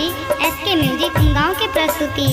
सुनी SK music गांव की प्रस्तुति।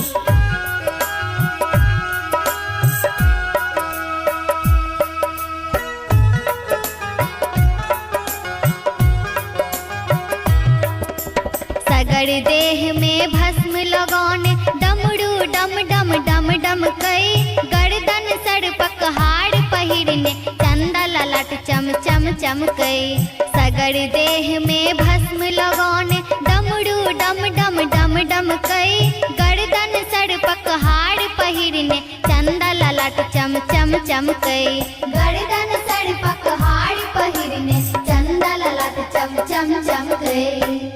सगड़ देह में भस्म लगौने डमरू डम डम डम डम कई गर्दन सर पकहाड़ पहिरने चंदा ललाट चम चम चम कई। सगड़ देह में भस्म लगौने डमरू डम डम डम डम कई गर्दन सर पकहाड़ पहिरने चंदा ललाट चम चम चम कई। गर्दन सर पकहाड़ पहिरने चंदा ललाट चम चम चम कई।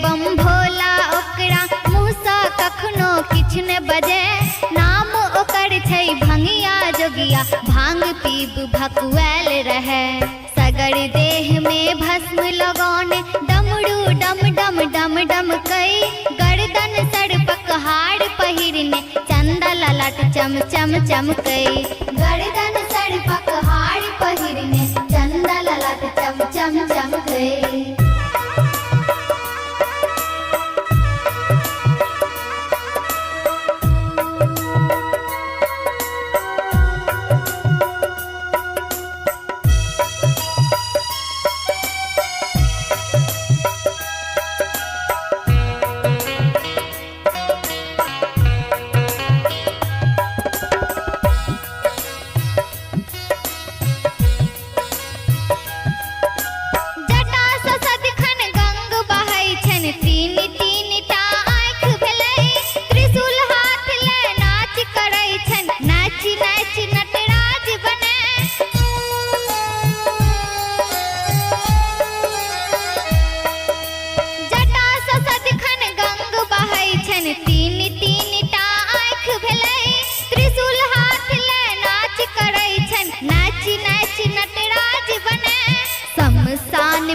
बम भोला ओकरा मूसा कखनो किछ ने बजे नाम ओकर छै भंगिया जोगिया भांग पीब भकुएल रहे। सगड़ देह में भस्म लगौने डमरू डम डम डम डम कई गर्दन सर पकहाड़ पहिरने चंदा ललाट चम चम चम कई। गर्दन सर पकहाड़ पहिरने चंदा ललाट चम चम चम कई।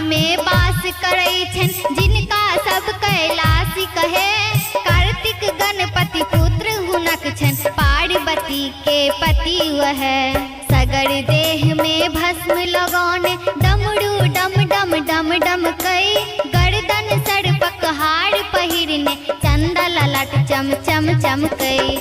में बास करई छन जिनका सब कैलाशी कहे कार्तिक गणपति पुत्र हुनक छन पार्वती के पति वह। सगड़ देह में भस्म लगौने डमरू डम डम डम डम कई गर्दन सर पकहाड़ पहिरने चंदा ललाट चम चम चम कई।